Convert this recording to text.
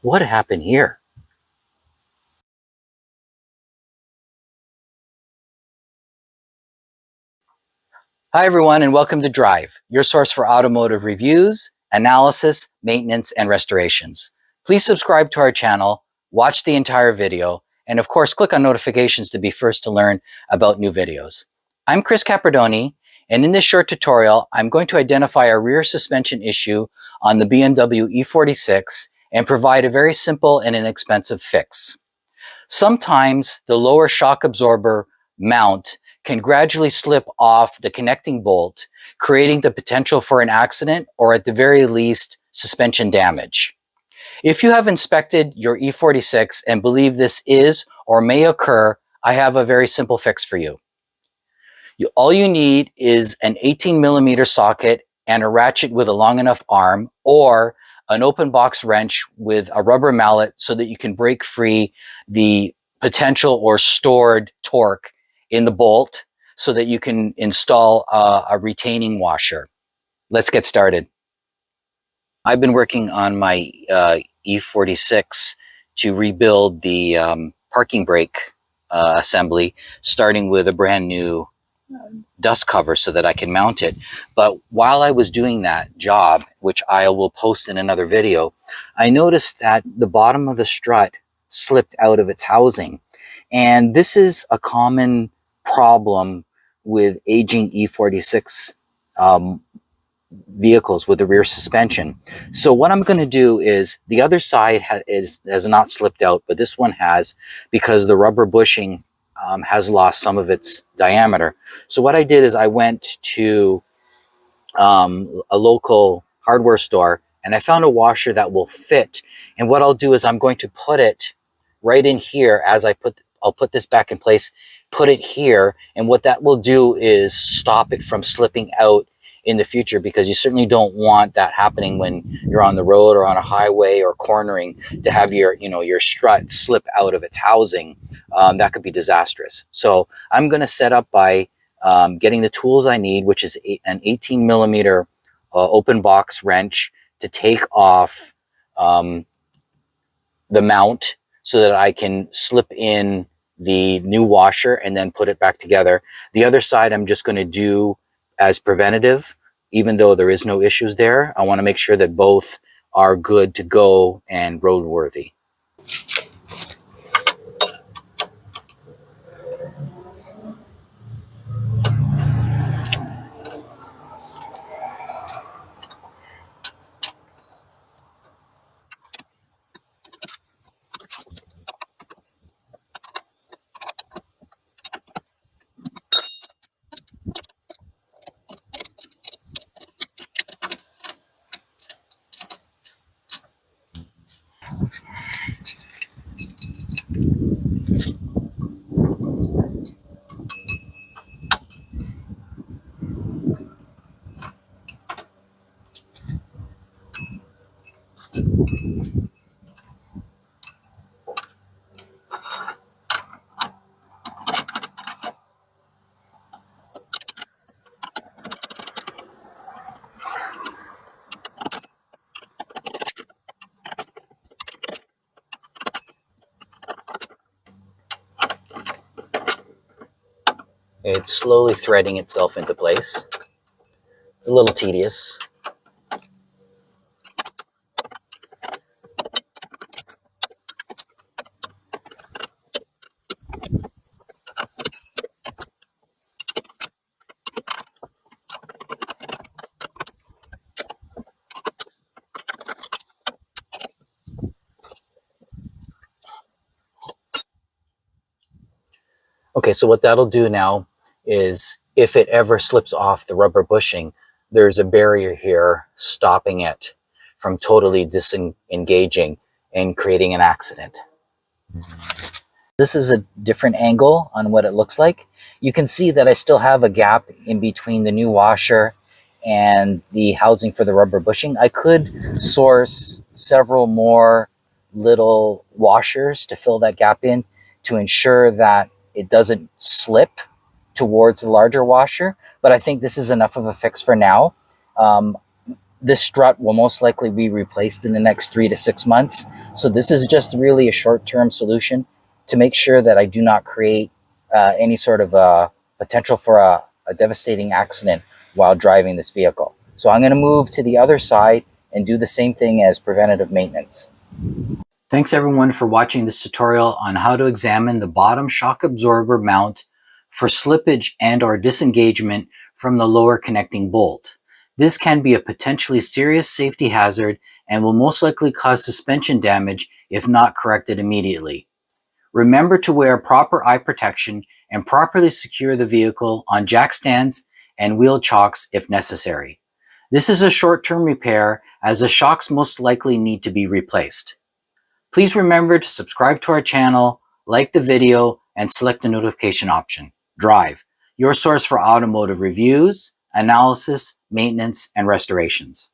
What happened here? Hi everyone, and welcome to Drive, your source for automotive reviews, analysis, maintenance, and restorations. Please subscribe to our channel, watch the entire video, and of course click on notifications to be first to learn about new videos. I'm Chris Capredoni, and in this short tutorial, I'm going to identify a rear suspension issue on the BMW E46 and provide a very simple and inexpensive fix. Sometimes the lower shock absorber mount can gradually slip off the connecting bolt, creating the potential for an accident or at the very least suspension damage. If you have inspected your E46 and believe this is or may occur, I have a very simple fix for you. All you need is an 18mm socket and a ratchet with a long enough arm, or an open box wrench with a rubber mallet so that you can break free the potential or stored torque in the bolt so that you can install a retaining washer. Let's get started. I've been working on my E46 to rebuild the parking brake assembly, starting with a brand new dust cover so that I can mount it. But while I was doing that job, which I will post in another video, I noticed that the bottom of the strut slipped out of its housing. And this is a common problem with aging E46 vehicles with the rear suspension. So what I'm going to do is, the other side has not slipped out, but this one has, because the rubber bushing has lost some of its diameter. So what I did is I went to a local hardware store and I found a washer that will fit. And what I'll do is I'm going to put it right in here as I'll put this back in place, put it here. And what that will do is stop it from slipping out in the future, because you certainly don't want that happening when you're on the road or on a highway or cornering, to have your strut slip out of its housing. That could be disastrous. So I'm going to set up by getting the tools I need, which is an 18mm open box wrench to take off the mount so that I can slip in the new washer and then put it back together. The other side I'm just going to do as preventative, even though there is no issues there. I want to make sure that both are good to go and roadworthy. It's slowly threading itself into place. It's a little tedious. Okay, so what that'll do now is, if it ever slips off the rubber bushing, there's a barrier here stopping it from totally disengaging and creating an accident. This is a different angle on what it looks like. You can see that I still have a gap in between the new washer and the housing for the rubber bushing. I could source several more little washers to fill that gap in, to ensure that it doesn't slip towards the larger washer, but I think this is enough of a fix for now. this strut will most likely be replaced in the next 3 to 6 months. So this is just really a short-term solution to make sure that I do not create any sort of potential for a devastating accident while driving this vehicle. So I'm going to move to the other side and do the same thing as preventative maintenance. Thanks everyone for watching this tutorial on how to examine the bottom shock absorber mount for slippage and or disengagement from the lower connecting bolt. This can be a potentially serious safety hazard and will most likely cause suspension damage if not corrected immediately. Remember to wear proper eye protection and properly secure the vehicle on jack stands and wheel chocks if necessary. This is a short-term repair as the shocks most likely need to be replaced. Please remember to subscribe to our channel, like the video, and select the notification option. Drive, your source for automotive reviews, analysis, maintenance, and restorations.